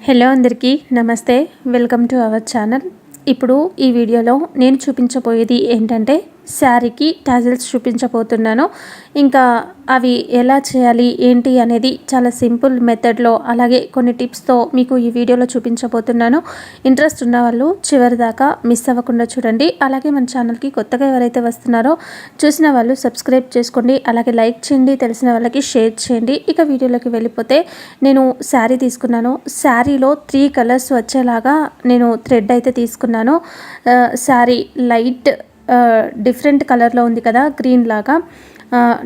Hello అందరికీ నమస్తే. Welcome to our channel. ఇప్పుడు ఈ వీడియోలో నేను చూపించబోయేది ఏంటంటే శారీకి టాజిల్స్ చూపించబోతున్నాను. ఇంకా అవి ఎలా చేయాలి ఏంటి అనేది చాలా సింపుల్ మెథడ్లో అలాగే కొన్ని టిప్స్తో మీకు ఈ వీడియోలో చూపించబోతున్నాను. ఇంట్రెస్ట్ ఉన్న వాళ్ళు చివరి దాకా మిస్ అవ్వకుండా చూడండి. అలాగే మన ఛానల్కి కొత్తగా ఎవరైతే వస్తున్నారో చూసిన వాళ్ళు సబ్స్క్రైబ్ చేసుకోండి. అలాగే లైక్ చేయండి, తెలిసిన వాళ్ళకి షేర్ చేయండి. ఇక వీడియోలోకి వెళ్ళిపోతే నేను శారీ తీసుకున్నాను. శారీలో 3 కలర్స్ వచ్చేలాగా నేను థ్రెడ్ అయితే తీసుకున్నాను. శారీ లైట్ డిఫరెంట్ కలర్లో ఉంది కదా, గ్రీన్ లాగా,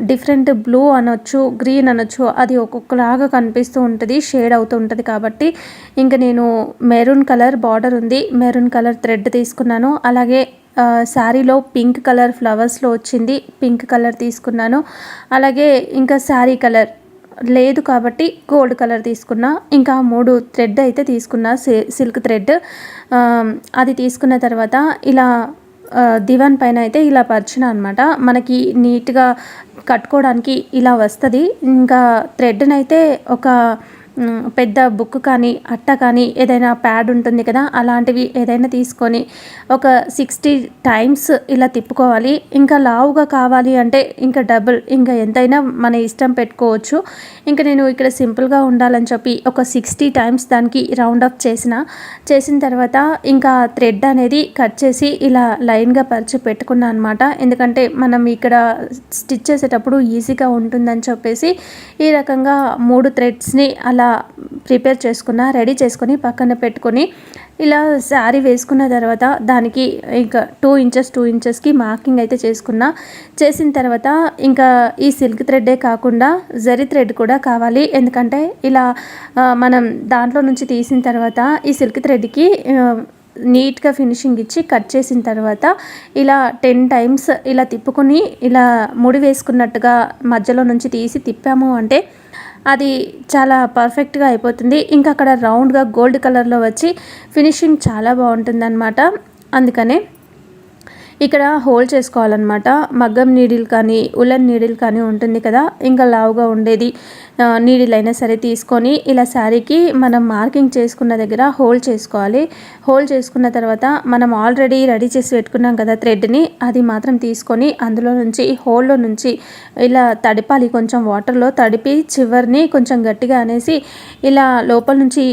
డిఫరెంట్ బ్లూ అనొచ్చు, గ్రీన్ అనొచ్చు, అది ఒక్కొక్కలాగా కనిపిస్తూ ఉంటుంది, షేడ్ అవుతూ ఉంటుంది. కాబట్టి ఇంకా నేను మెరూన్ కలర్ బార్డర్ ఉంది, మెరూన్ కలర్ థ్రెడ్ తీసుకున్నాను. అలాగే శారీలో పింక్ కలర్ ఫ్లవర్స్లో వచ్చింది, పింక్ కలర్ తీసుకున్నాను. అలాగే ఇంకా శారీ కలర్ లేదు కాబట్టి గోల్డ్ కలర్ తీసుకున్నా. ఇంకా 3 థ్రెడ్ అయితే తీసుకున్నా, సిల్క్ థ్రెడ్. అది తీసుకున్న తర్వాత ఇలా దివాన్ పైన అయితే ఇలా పరిచిన అనమాట. మనకి నీట్గా కట్టుకోవడానికి ఇలా వస్తుంది. ఇంకా థ్రెడ్ని అయితే ఒక పెద్ద బుక్ కానీ అట్ట కానీ ఏదైనా ప్యాడ్ ఉంటుంది కదా, అలాంటివి ఏదైనా తీసుకొని ఒక 60 టైమ్స్ ఇలా తిప్పుకోవాలి. ఇంకా లావుగా కావాలి అంటే ఇంకా డబుల్, ఇంకా ఎంతైనా మన ఇష్టం పెట్టుకోవచ్చు. ఇంకా నేను ఇక్కడ సింపుల్గా ఉండాలని చెప్పి ఒక 60 టైమ్స్ దానికి రౌండ్ అప్ చేసిన తర్వాత ఇంకా థ్రెడ్ అనేది కట్ చేసి ఇలా లైన్గా పరిచి పెట్టుకున్నాను అనమాట. ఎందుకంటే మనం ఇక్కడ స్టిచ్ చేసేటప్పుడు ఈజీగా ఉంటుందని చెప్పేసి ఈ రకంగా 3 థ్రెడ్స్ని అలా ప్రిపేర్ చేసుకున్న, రెడీ చేసుకొని పక్కన పెట్టుకొని ఇలా శారీ వేసుకున్న తర్వాత దానికి ఇంకా 2 ఇంచెస్కి మార్కింగ్ అయితే చేసిన తర్వాత ఇంకా ఈ సిల్క్ థ్రెడ్డే కాకుండా జరీ థ్రెడ్ కూడా కావాలి. ఎందుకంటే ఇలా మనం దాంట్లో నుంచి తీసిన తర్వాత ఈ సిల్క్ థ్రెడ్కి నీట్గా ఫినిషింగ్ ఇచ్చి కట్ చేసిన తర్వాత ఇలా 10 టైమ్స్ ఇలా తిప్పుకొని ఇలా ముడి వేసుకున్నట్టుగా మధ్యలో నుంచి తీసి తిప్పాము అంటే అది చాలా పర్ఫెక్ట్గా అయిపోతుంది. ఇంకా అక్కడ రౌండ్గా గోల్డ్ కలర్లో వచ్చి ఫినిషింగ్ చాలా బాగుంటుంది అన్నమాట. అందుకనే ఇక్కడ హోల్డ్ చేసుకోవాలన్నమాట. మగ్గం నీడిల్ కానీ ఉలన్ నీడిల్ కానీ ఉంటుంది కదా, ఇంకా లావుగా ఉండేది నీడిల్ అయినా సరే తీసుకొని ఇలా శారీకి మనం మార్కింగ్ చేసుకున్న దగ్గర హోల్డ్ చేసుకోవాలి. హోల్డ్ చేసుకున్న తర్వాత మనం ఆల్రెడీ రెడీ చేసి పెట్టుకున్నాం కదా థ్రెడ్ని, అది మాత్రం తీసుకొని అందులో నుంచి హోల్లో నుంచి ఇలా తడిపాలి. కొంచెం వాటర్లో తడిపి చివరిని కొంచెం గట్టిగా అనేసి ఇలా లోపల నుంచి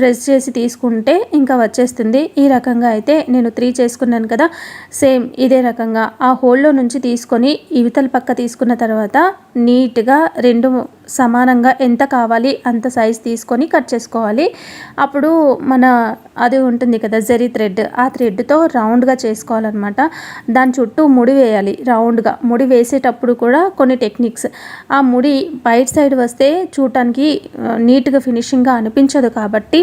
ప్రెస్ చేసి తీసుకుంటే ఇంకా వచ్చేస్తుంది. ఈ రకంగా అయితే నేను 3 చేసుకున్నాను కదా, సేమ్ ఇదే రకంగా ఆ హోల్లో నుంచి తీసుకొని ఇవతల పక్క తీసుకున్న తర్వాత నీట్గా 2 సమానంగా ఎంత కావాలి అంత సైజ్ తీసుకొని కట్ చేసుకోవాలి. అప్పుడు మన అది ఉంటుంది కదా జరీ థ్రెడ్, ఆ థ్రెడ్తో రౌండ్గా చేసుకోవాలన్నమాట. దాని చుట్టూ ముడి వేయాలి. రౌండ్గా ముడి వేసేటప్పుడు కూడా కొన్ని టెక్నిక్స్, ఆ ముడి బయట సైడ్ వస్తే చూడటానికి నీట్గా ఫినిషింగ్గా అనిపించదు. కాబట్టి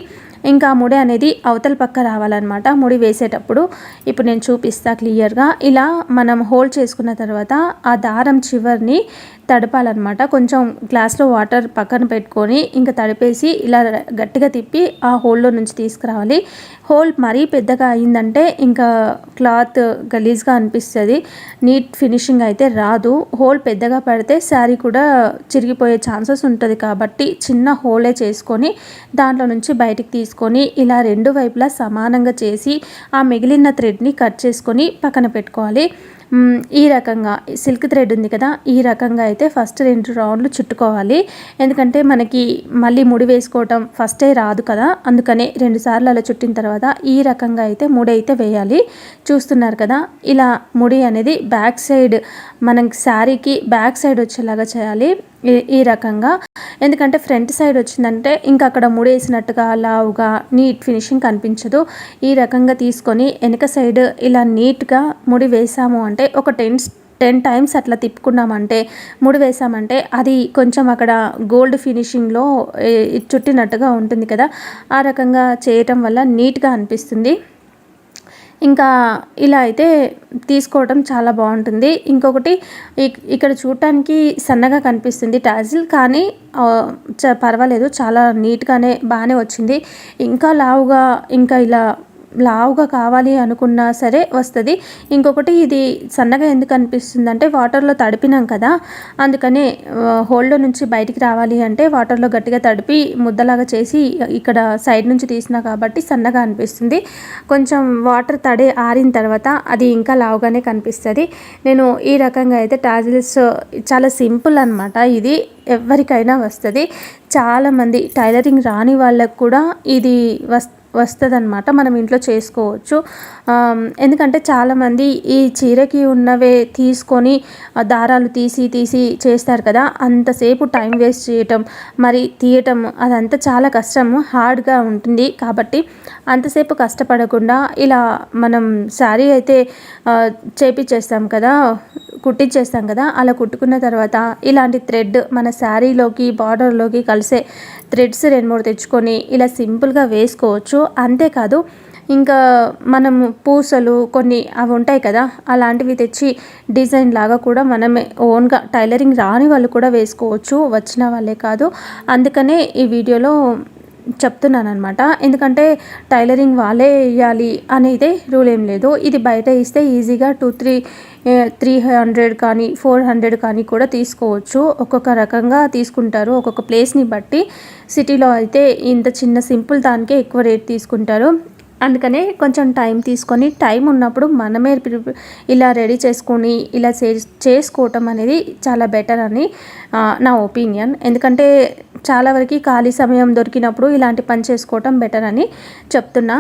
ఇంకా ముడి అనేది అవతల పక్క రావాలన్నమాట ముడి వేసేటప్పుడు. ఇప్పుడు నేను చూపిస్తా క్లియర్గా. ఇలా మనం హోల్డ్ చేసుకున్న తర్వాత ఆ దారం చివరిని తడపాలన్నమాట. కొంచెం గ్లాస్లో వాటర్ పక్కన పెట్టుకొని ఇంకా తడిపేసి ఇలా గట్టిగా తిప్పి ఆ హోల్లో నుంచి తీసుకురావాలి. హోల్ మరీ పెద్దగా అయిందంటే ఇంకా క్లాత్ గలీజ్గా అనిపిస్తుంది, నీట్ ఫినిషింగ్ అయితే రాదు. హోల్ పెద్దగా పడితే శారీ కూడా చిరిగిపోయే ఛాన్సెస్ ఉంటుంది. కాబట్టి చిన్న హోలే చేసుకొని దాంట్లో నుంచి బయటికి తీసుకొని ఇలా 2 వైపులా సమానంగా చేసి ఆ మిగిలిన థ్రెడ్ని కట్ చేసుకొని పక్కన పెట్టుకోవాలి. ఈ రకంగా సిల్క్ థ్రెడ్ ఉంది కదా, ఈ రకంగా అయితే ఫస్ట్ 2 రౌండ్లు చుట్టుకోవాలి. ఎందుకంటే మనకి మళ్ళీ ముడి వేసుకోవటం ఫస్టే రాదు కదా, అందుకనే 2 సార్లు అలా చుట్టిన తర్వాత ఈ రకంగా అయితే ముడి అయితే వేయాలి. చూస్తున్నారు కదా, ఇలా ముడి అనేది బ్యాక్ సైడ్ మనకి శారీకి బ్యాక్ సైడ్ వచ్చేలాగా చేయాలి ఈ రకంగా. ఎందుకంటే ఫ్రంట్ సైడ్ వచ్చిందంటే ఇంకా అక్కడ ముడేసినట్టుగా లావుగా నీట్ ఫినిషింగ్ కనిపించదు. ఈ రకంగా తీసుకొని వెనక సైడ్ ఇలా నీట్గా ముడి వేసాము అంటే ఒక 10 టైమ్స్ అట్లా తిప్పుకున్నామంటే ముడి వేసామంటే అది కొంచెం అక్కడ గోల్డ్ ఫినిషింగ్లో చుట్టినట్టుగా ఉంటుంది కదా, ఆ రకంగా చేయటం వల్ల నీట్గా అనిపిస్తుంది. ఇంకా ఇలా అయితే తీసుకోవడం చాలా బాగుంటుంది. ఇంకొకటి ఇక్కడ చూడటానికి సన్నగా కనిపిస్తుంది టాజిల్, కానీ పర్వాలేదు, చాలా నీట్గానే బాగానే వచ్చింది. ఇంకా లావుగా ఇంకా ఇలా లావుగా కావాలి అనుకున్నా సరే వస్తుంది. ఇంకొకటి ఇది సన్నగా ఎందుకు అనిపిస్తుంది అంటే వాటర్లో తడిపినాం కదా, అందుకనే హోల్లో నుంచి బయటికి రావాలి అంటే వాటర్లో గట్టిగా తడిపి ముద్దలాగా చేసి ఇక్కడ సైడ్ నుంచి తీసినా కాబట్టి సన్నగా అనిపిస్తుంది. కొంచెం వాటర్ తడి ఆరిన తర్వాత అది ఇంకా లావుగానే కనిపిస్తుంది. నేను ఈ రకంగా అయితే టాజిల్స్ చాలా సింపుల్ అనమాట. ఇది ఎవరికైనా వస్తుంది. చాలామంది టైలరింగ్ రాని వాళ్ళకు కూడా ఇది వస్తుందన్నమాట. మనం ఇంట్లో చేసుకోవచ్చు. ఎందుకంటే చాలామంది ఈ చీరకి ఉన్నవే తీసుకొని దారాలు తీసి చేస్తారు కదా, అంతసేపు టైం వేస్ట్ చేయటం మరి తీయటం అదంతా చాలా కష్టము, హార్డ్గా ఉంటుంది. కాబట్టి అంతసేపు కష్టపడకుండా ఇలా మనం శారీ అయితే చేపించేస్తాం కదా, కుట్టించేస్తాం కదా, అలా కుట్టుకున్న తర్వాత ఇలాంటి థ్రెడ్ మన శారీలోకి బార్డర్లోకి కలిసే థ్రెడ్స్ 2-3 తెచ్చుకొని ఇలా సింపుల్గా వేసుకోవచ్చు. అంతేకాదు ఇంకా మనము పూసలు కొన్ని అవి ఉంటాయి కదా, అలాంటివి తెచ్చి డిజైన్ లాగా కూడా మనమే ఓన్గా టైలరింగ్ రాని వాళ్ళు కూడా వేసుకోవచ్చు, వచ్చిన వాళ్ళే కాదు. అందుకనే ఈ వీడియోలో చెప్తున్నాను అనమాట. ఎందుకంటే టైలరింగ్ వాళ్ళే వేయాలి అనేది రూల్ ఏం లేదు. ఇది బయట ఇస్తే ఈజీగా 300 కానీ 400 కానీ కూడా తీసుకోవచ్చు. ఒక్కొక్క రకంగా తీసుకుంటారు, ఒక్కొక్క ప్లేస్ని బట్టి. సిటీలో అయితే ఇంత చిన్న సింపుల్ దానికే ఎక్కువ రేట్ తీసుకుంటారు. అందుకనే కొంచెం టైం తీసుకొని టైం ఉన్నప్పుడు మనమే ఇలా రెడీ చేసుకొని ఇలా చేసుకోవటం అనేది చాలా బెటర్ అని నా ఒపీనియన్. ఎందుకంటే చాలా వరకు ఖాళీ సమయం దొరికినప్పుడు ఇలాంటి పని చేసుకోవటం బెటర్ అని చెప్తున్నా.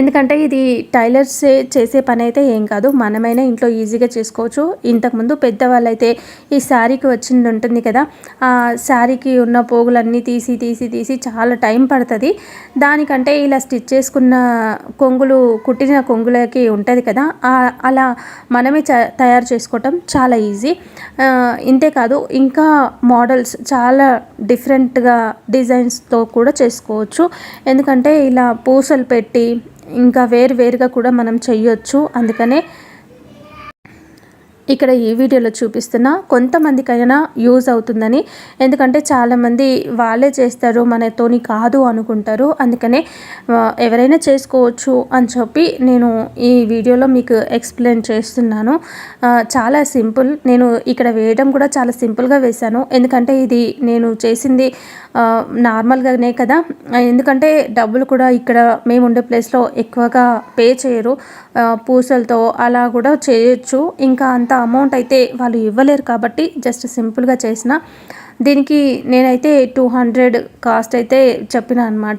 ఎందుకంటే ఇది టైలర్స్ చేసే పని అయితే ఏం కాదు, మనమైనా ఇంట్లో ఈజీగా చేసుకోవచ్చు. ఇంతకుముందు పెద్దవాళ్ళు అయితే ఈ శారీకి వచ్చింది ఉంటుంది కదా, ఆ శారీకి ఉన్న పోగులన్నీ తీసి చాలా టైం పడుతుంది. దానికంటే ఇలా స్టిచ్ చేసుకున్న కొంగులు, కుట్టిన కొంగులకి ఉంటుంది కదా, అలా మనమే తయారు చేసుకోవటం చాలా ఈజీ. ఇంతేకాదు ఇంకా మోడల్స్ చాలా డిఫరెంట్గా డిజైన్స్తో కూడా చేసుకోవచ్చు. ఎందుకంటే ఇలా పూసలు పెట్టి ఇంకా వేరుగా కూడా మనం చెయ్యొచ్చు. అందుకనే ఇక్కడ ఈ వీడియోలో చూపిస్తున్నా, కొంతమందికైనా యూజ్ అవుతుందని. ఎందుకంటే చాలామంది వాళ్ళే చేస్తారు, మనతోని కాదు అనుకుంటారు. అందుకనే ఎవరైనా చేసుకోవచ్చు అని చెప్పి నేను ఈ వీడియోలో మీకు ఎక్స్ప్లెయిన్ చేస్తున్నాను. చాలా సింపుల్. నేను ఇక్కడ వేయడం కూడా చాలా సింపుల్గా వేశాను. ఎందుకంటే ఇది నేను చేసింది నార్మల్గానే కదా, ఎందుకంటే డబ్బులు కూడా ఇక్కడ మేము ఉండే ప్లేస్లో ఎక్కువగా పే చేయరు. పూసలతో అలా కూడా చేయొచ్చు. ఇంకా అంత అమౌంట్ అయితే వాళ్ళు ఇవ్వలేరు కాబట్టి జస్ట్ సింపుల్గా చేసిన. దీనికి నేనైతే 200 కాస్ట్ అయితే చెప్పిన అనమాట.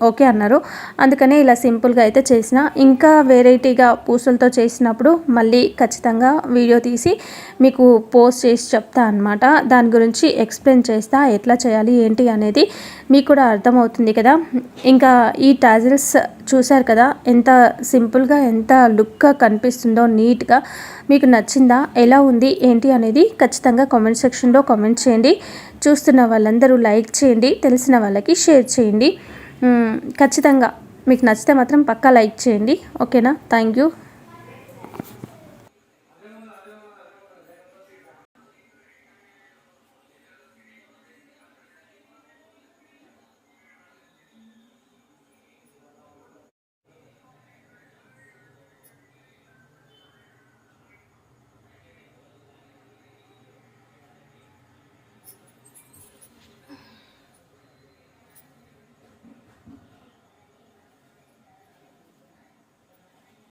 ఓకే అన్నారు. అందుకనే ఇలా సింపుల్గా అయితే చేసిన. ఇంకా వెరైటీగా పూసలతో చేసినప్పుడు మళ్ళీ ఖచ్చితంగా వీడియో తీసి మీకు పోస్ట్ చేసి చెప్తా అనమాట. దాని గురించి ఎక్స్ప్లెయిన్ చేస్తా, ఎట్లా చేయాలి ఏంటి అనేది మీకు కూడా అర్థమవుతుంది కదా. ఇంకా ఈ టాజిల్స్ చూశారు కదా, ఎంత సింపుల్గా ఎంత లుక్గా కనిపిస్తుందో, నీట్గా. మీకు నచ్చిందా, ఎలా ఉంది ఏంటి అనేది ఖచ్చితంగా కామెంట్ సెక్షన్లో కామెంట్ చేయండి. చూస్తున్న వాళ్ళందరూ లైక్ చేయండి, తెలిసిన వాళ్ళకి షేర్ చేయండి. ఖచ్చితంగా మీకు నచ్చితే మాత్రం పక్కా లైక్ చేయండి. ఓకేనా? Thank you.